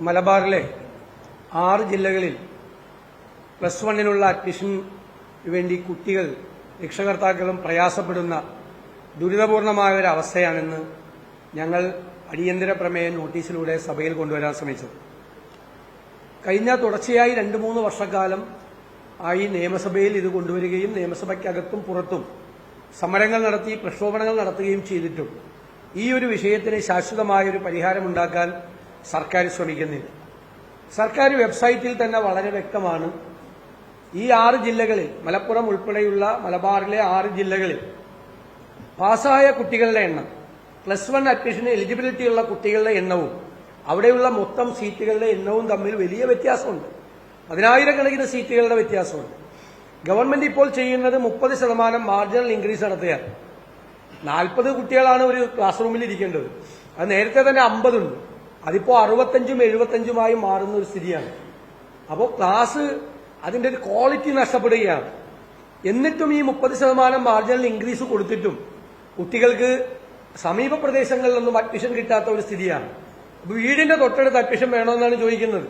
മലബാറിലെ 6 ജില്ലകളിൽ +1 അഡ്മിഷന് വേണ്ടി കുട്ടികൾ രക്ഷകർത്താക്കളും പ്രയാസപ്പെടുന്ന ദുരിതപൂർണമായ ഒരു അവസ്ഥയാണെന്ന് ഞങ്ങൾ അടിയന്തര പ്രമേയ നോട്ടീസിലൂടെ സഭയിൽ കൊണ്ടുവരാൻ ശ്രമിച്ചത്. കഴിഞ്ഞ തുടർച്ചയായി 2-3 വർഷക്കാലം ആയി നിയമസഭയിൽ ഇത് കൊണ്ടുവരികയും നിയമസഭയ്ക്കകത്തും പുറത്തും സമരങ്ങൾ നടത്തി പ്രക്ഷോഭങ്ങൾ നടത്തുകയും ചെയ്തിട്ടും ഈ ഒരു വിഷയത്തിന് ശാശ്വതമായ ഒരു പരിഹാരമുണ്ടാക്കാൻ സർക്കാർ ശ്രമിക്കുന്നില്ല. സർക്കാർ വെബ്സൈറ്റിൽ തന്നെ വളരെ വ്യക്തമാണ്, ഈ 6 ജില്ലകളിൽ, മലപ്പുറം ഉൾപ്പെടെയുള്ള മലബാറിലെ 6 ജില്ലകളിൽ പാസ്സായ കുട്ടികളുടെ എണ്ണം, +1 അഡ്മിഷന് എലിജിബിലിറ്റി ഉള്ള കുട്ടികളുടെ എണ്ണവും അവിടെയുള്ള മൊത്തം സീറ്റുകളുടെ എണ്ണവും തമ്മിൽ വലിയ വ്യത്യാസമുണ്ട്. 10,000-കണക്കിന് സീറ്റുകളുടെ വ്യത്യാസമുണ്ട്. ഗവൺമെന്റ് ഇപ്പോൾ ചെയ്യുന്നത് 30% മാർജിനൽ ഇൻക്രീസ് നടത്തുകയാണ്. 40 കുട്ടികളാണ് ഒരു ക്ലാസ് റൂമിൽ ഇരിക്കേണ്ടത്. അത് നേരത്തെ തന്നെ 50 ഉണ്ട്. അതിപ്പോ 65-ഉം 75-ഉമായി മാറുന്ന ഒരു സ്ഥിതിയാണ്. അപ്പോൾ ക്ലാസ് അതിന്റെ ഒരു ക്വാളിറ്റി നഷ്ടപ്പെടുകയാണ്. എന്നിട്ടും ഈ 30% മാർജിനൽ ഇൻക്രീസ് കൊടുത്തിട്ടും കുട്ടികൾക്ക് സമീപ പ്രദേശങ്ങളിലൊന്നും അഡ്മിഷൻ കിട്ടാത്ത ഒരു സ്ഥിതിയാണ്. വീടിന്റെ തൊട്ടടുത്ത് അഡ്മിഷൻ വേണമെന്നാണ് ചോദിക്കുന്നത്.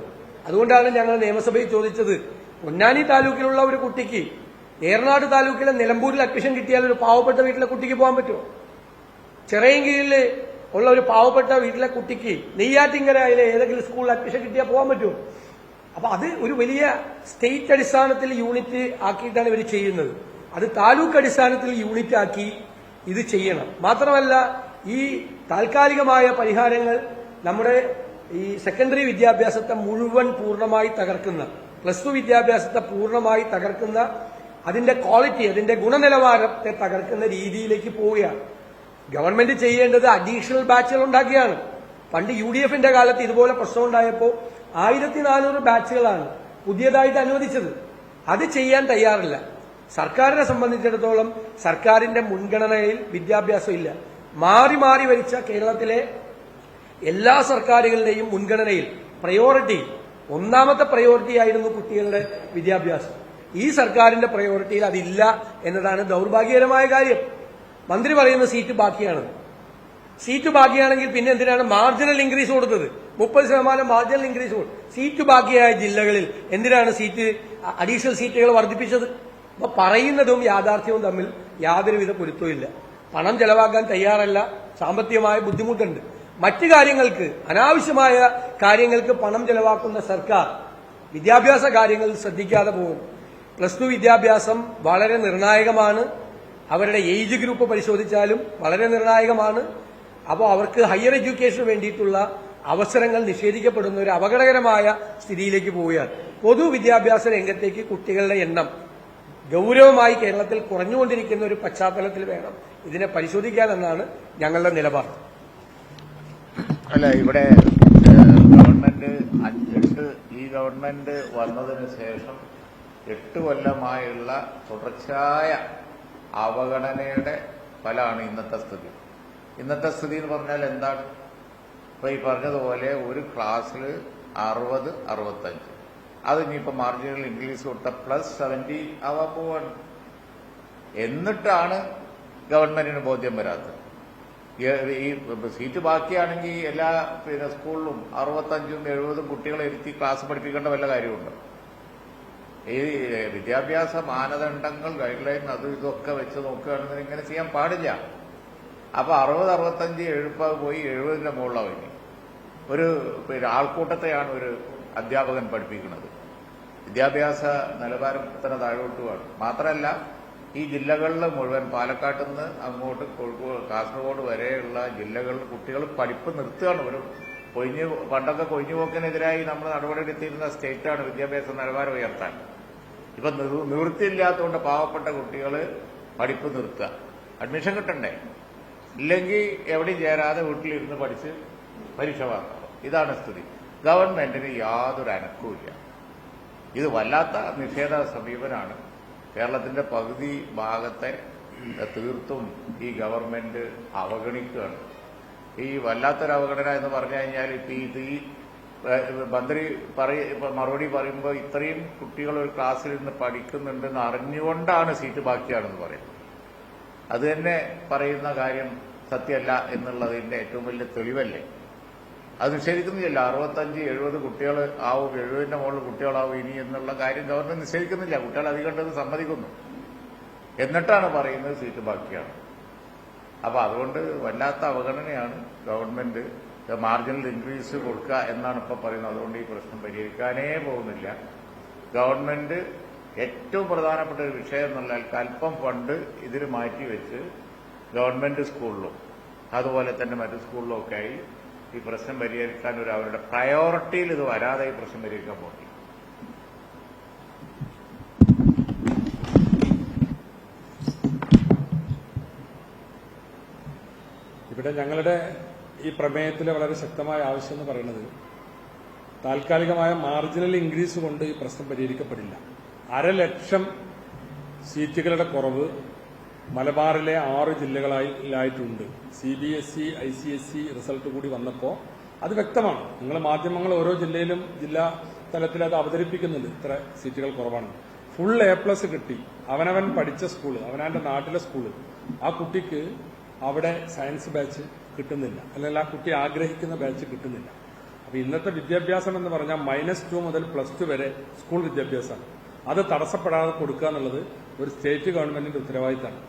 അതുകൊണ്ടാണ് ഞങ്ങൾ നിയമസഭയിൽ ചോദിച്ചത്, പൊന്നാനി താലൂക്കിലുള്ള ഒരു കുട്ടിക്ക് ഏറനാട് താലൂക്കിലെ നിലമ്പൂരിൽ അഡ്മിഷൻ കിട്ടിയാൽ ഒരു പാവപ്പെട്ട വീട്ടിലെ കുട്ടിക്ക് പോകാൻ പറ്റുമോ? ചിറയൻകീഴിൽ ഉള്ള ഒരു പാവപ്പെട്ട വീട്ടിലെ കുട്ടിക്ക് നെയ്യാറ്റിൻകരയിലെ ഏതെങ്കിലും സ്കൂളിൽ അഡ്മിഷൻ കിട്ടിയാൽ പോകാൻ പറ്റുമോ? അപ്പൊ അത് ഒരു വലിയ സ്റ്റേറ്റ് അടിസ്ഥാനത്തിൽ യൂണിറ്റ് ആക്കിയിട്ടാണ് ഇവർ ചെയ്യുന്നത്. അത് താലൂക്ക് അടിസ്ഥാനത്തിൽ യൂണിറ്റ് ആക്കി ഇത് ചെയ്യണം. മാത്രമല്ല, ഈ താൽക്കാലികമായ പരിഹാരങ്ങൾ നമ്മുടെ ഈ സെക്കൻഡറി വിദ്യാഭ്യാസത്തെ മുഴുവൻ പൂർണ്ണമായി തകർക്കുന്ന, +2 വിദ്യാഭ്യാസത്തെ പൂർണ്ണമായി തകർക്കുന്ന, അതിന്റെ ക്വാളിറ്റി, അതിന്റെ ഗുണനിലവാരത്തെ തകർക്കുന്ന രീതിയിലേക്ക് പോവുകയാണ്. ഗവൺമെന്റ് ചെയ്യേണ്ടത് അഡീഷണൽ ബാച്ചുകൾ ഉണ്ടാക്കിയാണ്. പണ്ട് UDFന്റെ കാലത്ത് ഇതുപോലെ പ്രശ്നം ഉണ്ടായപ്പോൾ 1400 ബാച്ചുകളാണ് പുതിയതായിട്ട് അനുവദിച്ചത്. അത് ചെയ്യാൻ തയ്യാറില്ല. സർക്കാരിനെ സംബന്ധിച്ചിടത്തോളം സർക്കാരിന്റെ മുൻഗണനയിൽ വിദ്യാഭ്യാസം ഇല്ല. മാറി മാറി ഭരിച്ച കേരളത്തിലെ എല്ലാ സർക്കാരുകളുടെയും മുൻഗണനയിൽ ഒന്നാമത്തെ പ്രയോറിറ്റി ആയിരുന്നു കുട്ടികളുടെ വിദ്യാഭ്യാസം. ഈ സർക്കാരിന്റെ പ്രയോറിറ്റിയിൽ അതില്ല എന്നതാണ് ദൗർഭാഗ്യകരമായ കാര്യം. മന്ത്രി പറയുന്ന സീറ്റ് ബാക്കിയാണ്. സീറ്റ് ബാക്കിയാണെങ്കിൽ പിന്നെ എന്തിനാണ് മാർജിനൽ ഇൻക്രീസ് കൊടുത്തത്? 30% മാർജിനൽ ഇൻക്രീസ് കൊടുത്തു. സീറ്റ് ബാക്കിയായ ജില്ലകളിൽ എന്തിനാണ് അഡീഷണൽ സീറ്റുകൾ വർദ്ധിപ്പിച്ചത്? അപ്പൊ പറയുന്നതും യാഥാർത്ഥ്യവും തമ്മിൽ യാതൊരുവിധ പൊരുത്തവും. പണം ചെലവാക്കാൻ തയ്യാറല്ല, സാമ്പത്തികമായ ബുദ്ധിമുട്ടുണ്ട്. മറ്റു കാര്യങ്ങൾക്ക്, അനാവശ്യമായ കാര്യങ്ങൾക്ക് പണം ചെലവാക്കുന്ന സർക്കാർ വിദ്യാഭ്യാസ കാര്യങ്ങളിൽ ശ്രദ്ധിക്കാതെ പോകും. +2 വിദ്യാഭ്യാസം വളരെ നിർണായകമാണ്. അവരുടെ ഏജ് ഗ്രൂപ്പ് പരിശോധിച്ചാലും വളരെ നിർണായകമാണ്. അപ്പോൾ അവർക്ക് ഹയർ എഡ്യൂക്കേഷന് വേണ്ടിയിട്ടുള്ള അവസരങ്ങൾ നിഷേധിക്കപ്പെടുന്ന ഒരു അപകടകരമായ സ്ഥിതിയിലേക്ക് പോവുകയാണ്. പൊതുവിദ്യാഭ്യാസ രംഗത്തേക്ക് കുട്ടികളുടെ എണ്ണം ഗൌരവമായി കേരളത്തിൽ കുറഞ്ഞുകൊണ്ടിരിക്കുന്ന ഒരു പശ്ചാത്തലത്തിൽ വേണം ഇതിനെ പരിശോധിക്കാനെന്നാണ് ഞങ്ങളുടെ നിലപാട്. അല്ല, ഇവിടെ ഈ ഗവൺമെന്റ് വന്നതിന് ശേഷം 8 കൊല്ലമായുള്ള തുടർച്ചയായ അവഗണനയുടെ ഫലമാണ് ഇന്നത്തെ സ്ഥിതി. ഇന്നത്തെ സ്ഥിതി എന്ന് പറഞ്ഞാൽ എന്താണ്? ഇപ്പൊ ഈ പറഞ്ഞതുപോലെ ഒരു ക്ലാസ്സിൽ 60-65, അത് ഇനിയിപ്പോ മാർജിനൽ ഇൻക്രീസ് കൊടുത്ത +70 ആവാൻ പോവാണ്. എന്നിട്ടാണ് ഗവൺമെന്റിന് ബോധ്യം വരാത്തത്. ഈ സീറ്റ് ബാക്കിയാണെങ്കിൽ എല്ലാ സ്കൂളിലും 65-70 കുട്ടികളെ ഇരുത്തി ക്ലാസ് പഠിപ്പിക്കേണ്ട വല്ല കാര്യമുണ്ടോ? ഈ വിദ്യാഭ്യാസ മാനദണ്ഡങ്ങൾ, ഗൈഡ് ലൈൻ, അത് ഇതൊക്കെ വെച്ച് നോക്കുകയാണെന്ന് ഇങ്ങനെ ചെയ്യാൻ പാടില്ല. അപ്പൊ 60-65 പോയി 70ന്റെ മുകളിലാവും. ഇനി ഒരു ആൾക്കൂട്ടത്തെയാണ് ഒരു അധ്യാപകൻ പഠിപ്പിക്കുന്നത്. വിദ്യാഭ്യാസ നിലവാരത്തിന് താഴോട്ട് വേണം. മാത്രമല്ല, ഈ ജില്ലകളിൽ മുഴുവൻ, പാലക്കാട്ട് നിന്ന് അങ്ങോട്ട് കാസർഗോഡ് വരെയുള്ള ജില്ലകളിൽ കുട്ടികൾ പഠിപ്പ് നിർത്തുകയാണ്. പണ്ടൊക്കെ കൊഴിഞ്ഞുപോക്കിനെതിരായി നമ്മൾ നടപടിയെടുത്തിരുന്ന സ്റ്റേറ്റാണ് വിദ്യാഭ്യാസ നിലവാരം ഉയർത്താൻ. ഇപ്പൊ നിവൃത്തിയില്ലാത്തതുകൊണ്ട് പാവപ്പെട്ട കുട്ടികൾ പഠിപ്പ് നിർത്തുക. അഡ്മിഷൻ കിട്ടണ്ടേ? ഇല്ലെങ്കിൽ എവിടെയും ചേരാതെ വീട്ടിലിരുന്ന് പഠിച്ച് പരീക്ഷ വാങ്ങണം. ഇതാണ് സ്ഥിതി. ഗവൺമെന്റിന് യാതൊരു അനക്കവുമില്ല. ഇത് വല്ലാത്ത നിഷേധ സമീപനാണ്. കേരളത്തിന്റെ പകുതി ഭാഗത്തെ തീർത്തും ഈ ഗവൺമെന്റ് അവഗണിക്കുകയാണ്. ഈ വല്ലാത്തൊരു അവഗണന എന്ന് പറഞ്ഞു കഴിഞ്ഞാൽ, ഇപ്പൊ ഈ മന്ത്രി മറുപടി പറയുമ്പോൾ ഇത്രയും കുട്ടികൾ ഒരു ക്ലാസ്സിൽ നിന്ന് പഠിക്കുന്നുണ്ടെന്ന് അറിഞ്ഞുകൊണ്ടാണ് സീറ്റ് ബാക്കിയാണെന്ന് പറയുന്നത്. അത് തന്നെ പറയുന്ന കാര്യം സത്യമല്ല എന്നുള്ളതിന്റെ ഏറ്റവും വലിയ തെളിവല്ലേ? അത് നിഷേധിക്കുന്നില്ല. 65-70 കുട്ടികൾ ആവും, 70ന്റെ മുകളിൽ കുട്ടികളാവും ഇനി എന്നുള്ള കാര്യം ഗവൺമെന്റ് നിഷേധിക്കുന്നില്ല. കുട്ടികൾ അധികം ഉണ്ടെന്ന് സമ്മതിക്കുന്നു. എന്നിട്ടാണ് പറയുന്നത് സീറ്റ് ബാക്കിയാണ്. അപ്പൊ അതുകൊണ്ട് വല്ലാത്ത അവഗണനയാണ് ഗവൺമെന്റ്. മാർജിനൽ ഇൻക്രീസ് കൊടുക്കുക എന്നാണ് ഇപ്പൊ പറയുന്നത്. അതുകൊണ്ട് ഈ പ്രശ്നം പരിഹരിക്കാനേ പോകുന്നില്ല. ഗവൺമെന്റ് ഏറ്റവും പ്രധാനപ്പെട്ട ഒരു വിഷയം എന്നുള്ള അല്പം ഫണ്ട് ഇതിന് മാറ്റിവെച്ച് ഗവൺമെന്റ് സ്കൂളിലും അതുപോലെ തന്നെ മറ്റു സ്കൂളിലും ഒക്കെ ആയി ഈ പ്രശ്നം പരിഹരിക്കാൻ അവരുടെ പ്രയോറിറ്റിയിൽ ഇത് വരാതെ ഈ പ്രശ്നം പരിഹരിക്കാൻ പോകുന്നു. ഇവിടെ ഞങ്ങളുടെ ഈ പ്രമേയത്തിലെ വളരെ ശക്തമായ ആവശ്യം എന്ന് പറയുന്നത് താൽക്കാലികമായ മാർജിനൽ ഇൻക്രീസ് കൊണ്ട് ഈ പ്രശ്നം പരിഹരിക്കപ്പെടില്ല. 1,00,000 സീറ്റുകളുടെ കുറവ് മലബാറിലെ 6 ജില്ലകളിലായിട്ടുണ്ട്. CBSE ICSE റിസൾട്ട് കൂടി വന്നപ്പോൾ അത് വ്യക്തമാണ്. നിങ്ങൾ മാധ്യമങ്ങൾ ഓരോ ജില്ലയിലും ജില്ലാ തലത്തിൽ അത് അവതരിപ്പിക്കുന്നുണ്ട്, ഇത്ര സീറ്റുകൾ കുറവാണ്. ഫുൾ A+ കിട്ടി അവനവൻ പഠിച്ച സ്കൂള്, അവനവന്റെ നാട്ടിലെ സ്കൂള്, ആ കുട്ടിക്ക് അവിടെ സയൻസ് ബാച്ച് കിട്ടുന്നില്ല, അല്ലെങ്കിൽ ആ കുട്ടി ആഗ്രഹിക്കുന്ന ബാച്ച് കിട്ടുന്നില്ല. അപ്പൊ ഇന്നത്തെ വിദ്യാഭ്യാസം എന്ന് പറഞ്ഞാൽ -2 മുതൽ +2 വരെ സ്കൂൾ വിദ്യാഭ്യാസമാണ്. അത് തടസ്സപ്പെടാതെ കൊടുക്കുക എന്നുള്ളത് ഒരു സ്റ്റേറ്റ് ഗവൺമെന്റിന്റെ ഉത്തരവാദിത്തമാണ്.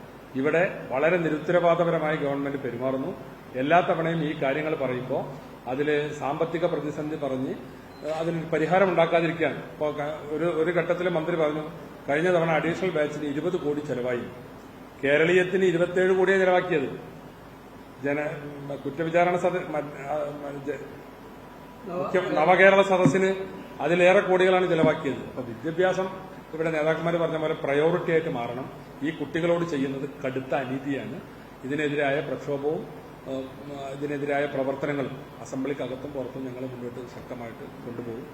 ഇവിടെ വളരെ നിരുത്തരവാദപരമായി ഗവൺമെന്റ് പെരുമാറുന്നു. എല്ലാ തവണയും ഈ കാര്യങ്ങൾ പറയുമ്പോൾ അതിൽ സാമ്പത്തിക പ്രതിസന്ധി പറഞ്ഞ് അതിന് പരിഹാരം ഉണ്ടാക്കാതിരിക്കുകയാണ്. ഇപ്പോൾ ഒരു ഘട്ടത്തിൽ മന്ത്രി പറഞ്ഞു കഴിഞ്ഞ തവണ അഡീഷണൽ ബാച്ചിന് 20 കോടി ചെലവായി. കേരളീയത്തിന് 27 കോടിയാണ് ചെലവാക്കിയത്. കുറ്റവിചാരണ നവകേരള സദസ്സിന് അതിലേറെ കോടികളാണ് ചെലവാക്കിയത്. അപ്പൊ വിദ്യാഭ്യാസം ഇവിടെ നേതാക്കന്മാർ പറഞ്ഞ പോലെ പ്രയോറിറ്റി ആയിട്ട് മാറണം. ഈ കുട്ടികളോട് ചെയ്യുന്നത് കടുത്ത അനീതിയാണ്. ഇതിനെതിരായ പ്രക്ഷോഭവും ഇതിനെതിരായ പ്രവർത്തനങ്ങളും അസംബ്ലിക്കകത്തും പുറത്തും ഞങ്ങൾ മുന്നോട്ട് ശക്തമായിട്ട് കൊണ്ടുപോകും.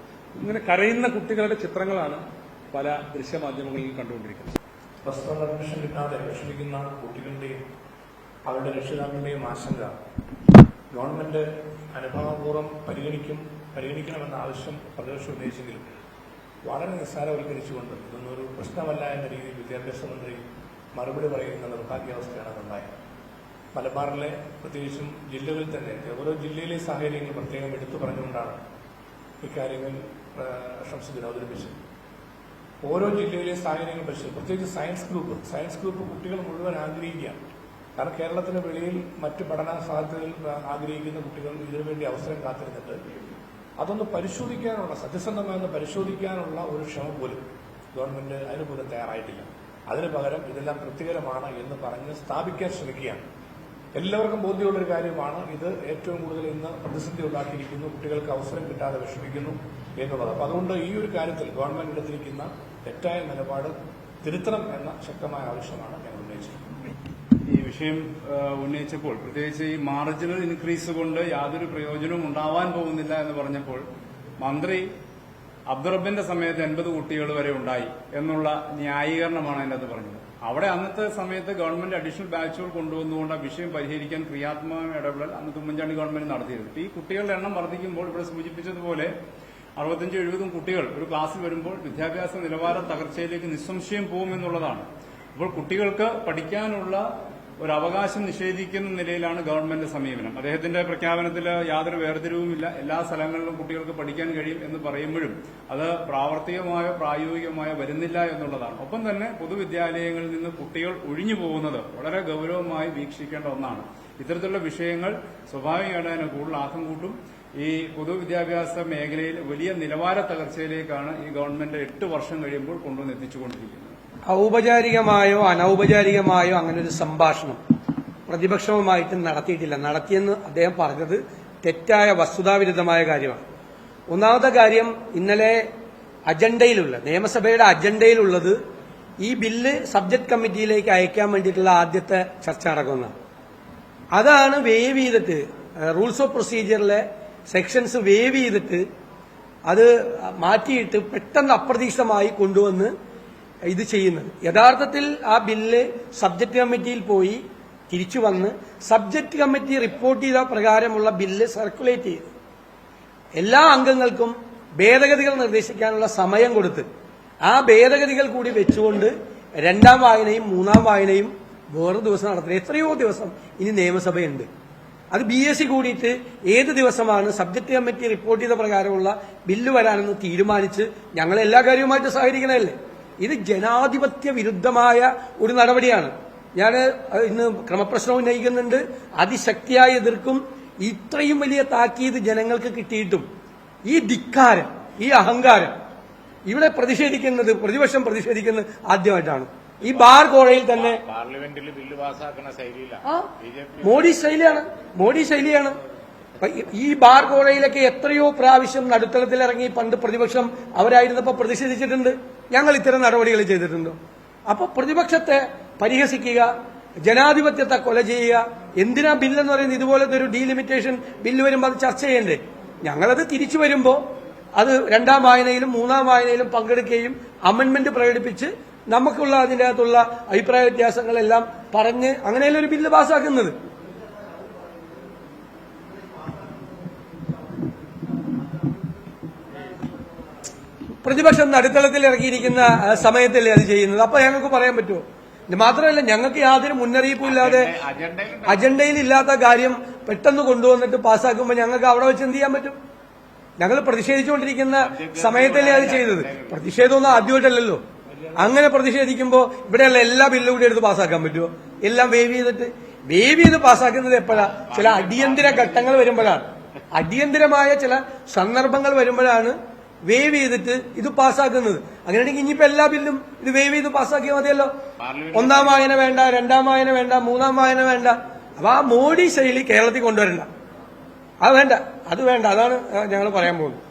ഇങ്ങനെ കരയുന്ന കുട്ടികളുടെ ചിത്രങ്ങളാണ് പല ദൃശ്യമാധ്യമങ്ങളിൽ കണ്ടുകൊണ്ടിരിക്കുന്നത്. വസ്തുത അഡ്മിഷൻ കിട്ടാതെ വിഷമിക്കുന്ന കുട്ടികളുടെയും അവരുടെ രക്ഷിതാക്കളുടെയും ആശങ്ക ഗവൺമെന്റ് അനുഭാവപൂർവ്വം പരിഗണിക്കണമെന്ന ആവശ്യം പ്രതിപക്ഷം ഉന്നയിച്ചെങ്കിലും വളരെ നിസ്സാരവൽക്കരിച്ചുകൊണ്ട് ഇതൊന്നും ഒരു പ്രശ്നമല്ല എന്ന രീതിയിൽ വിദ്യാഭ്യാസ മന്ത്രി മറുപടി പറയുന്ന നിർഭാഗ്യാവസ്ഥയാണ് ഉണ്ടായത്. മലബാറിലെ പ്രത്യേകിച്ചും ജില്ലകളിൽ തന്നെ ഓരോ ജില്ലയിലെ സാഹചര്യങ്ങൾ പ്രത്യേകം എടുത്തു പറഞ്ഞുകൊണ്ടാണ് ഇക്കാര്യങ്ങൾ ഷംസുദ്ദീൻ അവതരിപ്പിച്ചത്. ഓരോ ജില്ലയിലെ സാഹചര്യങ്ങൾ പരിശോധിച്ചു. പ്രത്യേകിച്ച് സയൻസ് ഗ്രൂപ്പ് കുട്ടികൾ മുഴുവൻ ആഗ്രഹിക്കുകയാണ്. കാരണം കേരളത്തിന് വെളിയിൽ മറ്റ് പഠന സാധ്യതകൾ ആഗ്രഹിക്കുന്ന കുട്ടികൾ ഇതിനുവേണ്ടി അവസരം കാത്തിരുന്നിട്ട് അതൊന്ന് പരിശോധിക്കാനുള്ള, സത്യസന്ധമായൊന്ന് പരിശോധിക്കാനുള്ള ഒരു ക്ഷമ പോലും ഗവൺമെന്റ് അതിന് പോലും തയ്യാറായിട്ടില്ല. അതിനു പകരം ഇതെല്ലാം തൃപ്തികരമാണ് എന്ന് പറഞ്ഞ് സ്ഥാപിക്കാൻ ശ്രമിക്കുകയാണ്. എല്ലാവർക്കും ബോധ്യമുള്ളൊരു കാര്യമാണ് ഇത് ഏറ്റവും കൂടുതൽ ഇന്ന് പ്രതിസന്ധി ഉണ്ടാക്കിയിരിക്കുന്നു, കുട്ടികൾക്ക് അവസരം കിട്ടാതെ വിഷമിക്കുന്നു എന്നുള്ളത്. അപ്പൊ അതുകൊണ്ട് ഈ ഒരു കാര്യത്തിൽ ഗവൺമെന്റ് എടുത്തിരിക്കുന്ന തെറ്റായ നിലപാട് തിരുത്തണം എന്ന ശക്തമായ ആവശ്യമാണ് ഞങ്ങൾ ഉന്നയിച്ചത്. ഈ വിഷയം ഉന്നയിച്ചപ്പോൾ പ്രത്യേകിച്ച് ഈ മാർജിനൽ ഇൻക്രീസ് കൊണ്ട് യാതൊരു പ്രയോജനവും ഉണ്ടാവാൻ പോകുന്നില്ല എന്ന് പറഞ്ഞപ്പോൾ മന്ത്രി അബ്ദുറബ്ബിന്റെ സമയത്ത് 80 കുട്ടികൾ വരെ ഉണ്ടായി എന്നുള്ള ന്യായീകരണമാണ് അതിനകത്ത് പറഞ്ഞത്. അവിടെ അന്നത്തെ സമയത്ത് ഗവൺമെന്റ് അഡീഷണൽ ബാച്ചുകൾ കൊണ്ടുവന്നുകൊണ്ട് ആ വിഷയം പരിഹരിക്കാൻ ക്രിയാത്മക ഇടപെടൽ അന്ന് ഉമ്മൻചാണ്ടി ഗവൺമെന്റ് നടത്തിയിരുന്നു. ഈ കുട്ടികളുടെ എണ്ണം വർദ്ധിക്കുമ്പോൾ ഇവിടെ സൂചിപ്പിച്ചതുപോലെ 65-70 കുട്ടികൾ ഒരു ക്ലാസ്സിൽ വരുമ്പോൾ വിദ്യാഭ്യാസ നിലവാര തകർച്ചയിലേക്ക് നിസ്സംശയം പോകുമെന്നുള്ളതാണ്. അപ്പോൾ കുട്ടികൾക്ക് പഠിക്കാനുള്ള ഒരു അവകാശം നിഷേധിക്കുന്ന നിലയിലാണ് ഗവൺമെന്റ് സമീപനം. അദ്ദേഹത്തിന്റെ പ്രഖ്യാപനത്തിൽ യാതൊരു വേർതിരിവുമില്ല, എല്ലാ സ്ഥലങ്ങളിലും കുട്ടികൾക്ക് പഠിക്കാൻ കഴിയും എന്ന് പറയുമ്പോഴും അത് പ്രാവർത്തികമായോ പ്രായോഗികമായോ വരുന്നില്ല എന്നുള്ളതാണ്. ഒപ്പം തന്നെ പൊതുവിദ്യാലയങ്ങളിൽ നിന്ന് കുട്ടികൾ ഒഴിഞ്ഞു പോകുന്നത് വളരെ ഗൌരവമായി വീക്ഷിക്കേണ്ട ഒന്നാണ്. ഇത്തരത്തിലുള്ള വിഷയങ്ങൾ സ്വാഭാവികമായിട്ട് അതിന് കൂടുതൽ ആക്കം കൂട്ടും. ഈ പൊതുവിദ്യാഭ്യാസ മേഖലയിൽ വലിയ നിലവാര തകർച്ചയിലേക്കാണ് ഈ ഗവൺമെന്റ് 8 വർഷം കഴിയുമ്പോൾ കൊണ്ടുവന്ന് എത്തിച്ചുകൊണ്ടിരിക്കുന്നത്. ഔപചാരികമായോ അനൌപചാരികമായോ അങ്ങനെ ഒരു സംഭാഷണം പ്രതിപക്ഷവുമായിട്ട് നടത്തിയിട്ടില്ല. നടത്തിയെന്ന് അദ്ദേഹം പറഞ്ഞത് തെറ്റായ വസ്തുതാവിരുദ്ധമായ കാര്യമാണ്. ഒന്നാമത്തെ കാര്യം, ഇന്നലെ നിയമസഭയുടെ അജണ്ടയിലുള്ളത് ഈ ബില്ല് സബ്ജക്ട് കമ്മിറ്റിയിലേക്ക് അയക്കാൻ വേണ്ടിയിട്ടുള്ള ആദ്യത്തെ ചർച്ച നടക്കുന്നതാണ്. അതാണ് വേവ് ചെയ്തിട്ട് റൂൾസ് ഓഫ് പ്രൊസീജിയറിലെ സെക്ഷൻസ് വേവ് ചെയ്തിട്ട് അത് മാറ്റിയിട്ട് പെട്ടെന്ന് അപ്രതീക്ഷിതമായി കൊണ്ടുവന്ന് ഇത് ചെയ്യുന്നത്. യഥാർത്ഥത്തിൽ ആ ബില്ല് സബ്ജക്ട് കമ്മിറ്റിയിൽ പോയി തിരിച്ചു വന്ന് സബ്ജക്ട് കമ്മിറ്റി റിപ്പോർട്ട് ചെയ്ത പ്രകാരമുള്ള ബില്ല് സർക്കുലേറ്റ് ചെയ്ത് എല്ലാ അംഗങ്ങൾക്കും ഭേദഗതികൾ നിർദ്ദേശിക്കാനുള്ള സമയം കൊടുത്ത് ആ ഭേദഗതികൾ കൂടി വെച്ചുകൊണ്ട് 2ാം വായനയും 3ാം വായനയും വേറെ ദിവസം നടത്തുന്നത്. എത്രയോ ദിവസം ഇനി നിയമസഭയുണ്ട്. അത് BSc കൂടിയിട്ട് ഏത് ദിവസമാണ് സബ്ജക്ട് കമ്മിറ്റി റിപ്പോർട്ട് ചെയ്ത പ്രകാരമുള്ള ബില്ല് വരാനെന്ന് തീരുമാനിച്ച് ഞങ്ങൾ എല്ലാ കാര്യവുമായിട്ട് സഹകരിക്കണമല്ലേ. ഇത് ജനാധിപത്യ വിരുദ്ധമായ ഒരു നടപടിയാണ്. ഞാൻ ഇന്ന് ക്രമപ്രശ്നം ഉന്നയിക്കുന്നുണ്ട്, അതിശക്തിയായി എതിർക്കും. ഇത്രയും വലിയ താക്കീത് ജനങ്ങൾക്ക് കിട്ടിയിട്ടും ഈ ധിക്കാരം, ഈ അഹങ്കാരം ഇവിടെ പ്രതിപക്ഷം പ്രതിഷേധിക്കുന്നത് ആദ്യമായിട്ടാണ്. ഈ ബാർ കോഴയിൽ തന്നെ പാർലമെന്റിൽ ബില്ല് പാസ്സാക്കുന്ന ശൈലിയിലാണ് മോഡി ശൈലിയാണ്. ഈ ബാർ കോഴയിലൊക്കെ എത്രയോ പ്രാവശ്യം നടുത്തളത്തിലിറങ്ങി പണ്ട് പ്രതിപക്ഷം അവരായിരുന്നപ്പോൾ പ്രതിഷേധിച്ചിട്ടുണ്ട്. ഞങ്ങൾ ഇത്തരം നടപടികൾ ചെയ്തിട്ടുണ്ടോ? അപ്പൊ പ്രതിപക്ഷത്തെ പരിഹസിക്കുക, ജനാധിപത്യത്തെ കൊല ചെയ്യുക. എന്തിനാ ബില്ലെന്ന് പറയുന്നത്? ഇതുപോലത്തെ ഒരു ഡീലിമിറ്റേഷൻ ബില്ല് വരുമ്പോൾ അത് ചർച്ച ചെയ്യണ്ടേ? ഞങ്ങളത് തിരിച്ചു വരുമ്പോൾ അത് 2ാം വായനയിലും 3ാം വായനയിലും പങ്കെടുക്കുകയും അമെന്റ്മെന്റ് പ്രകടിപ്പിച്ച് നമുക്കുള്ള അതിൻ്റെ അകത്തുള്ള അഭിപ്രായ വ്യത്യാസങ്ങളെല്ലാം പറഞ്ഞ് അങ്ങനെയല്ല ഒരു ബില്ല് പാസ്സാക്കുന്നത്. പ്രതിപക്ഷം നടുത്തളത്തിൽ ഇറങ്ങിയിരിക്കുന്ന സമയത്തല്ലേ അത് ചെയ്യുന്നത്. അപ്പൊ ഞങ്ങൾക്ക് പറയാൻ പറ്റുമോ? മാത്രമല്ല, ഞങ്ങൾക്ക് യാതൊരു മുന്നറിയിപ്പും ഇല്ലാതെ അജണ്ടയിൽ ഇല്ലാത്ത കാര്യം പെട്ടെന്ന് കൊണ്ടുവന്നിട്ട് പാസ്സാക്കുമ്പോൾ ഞങ്ങൾക്ക് അവിടെ വെച്ച് എന്ത് ചെയ്യാൻ പറ്റും? ഞങ്ങൾ പ്രതിഷേധിച്ചുകൊണ്ടിരിക്കുന്ന സമയത്തല്ലേ അത് ചെയ്തത്. പ്രതിഷേധമൊന്നും ആദ്യമായിട്ടല്ലല്ലോ. അങ്ങനെ പ്രതിഷേധിക്കുമ്പോൾ ഇവിടെയുള്ള എല്ലാ ബില്ലും കൂടി എടുത്ത് പാസ്സാക്കാൻ പറ്റുമോ? എല്ലാം വേവ് ചെയ്ത് പാസ്സാക്കുന്നത് എപ്പോഴാ? ചില അടിയന്തര ഘട്ടങ്ങൾ വരുമ്പോഴാണ്, അടിയന്തരമായ ചില സന്ദർഭങ്ങൾ വരുമ്പോഴാണ് വേവ് ചെയ്തിട്ട് ഇത് പാസ്സാക്കുന്നത്. അങ്ങനെയാണെങ്കിൽ ഇനിയിപ്പോ എല്ലാ ബില്ലും ഇത് വേവ് ചെയ്ത് പാസ്സാക്കിയാൽ മതിയല്ലോ. 1ാം വായന വേണ്ട, 2ാം വായന വേണ്ട, 3ാം വായന വേണ്ട. അപ്പൊ ആ മോഡി ശൈലി കേരളത്തിൽ കൊണ്ടുവരണ്ട. അത് വേണ്ട. അതാണ് ഞങ്ങൾ പറയാൻ പോകുന്നത്.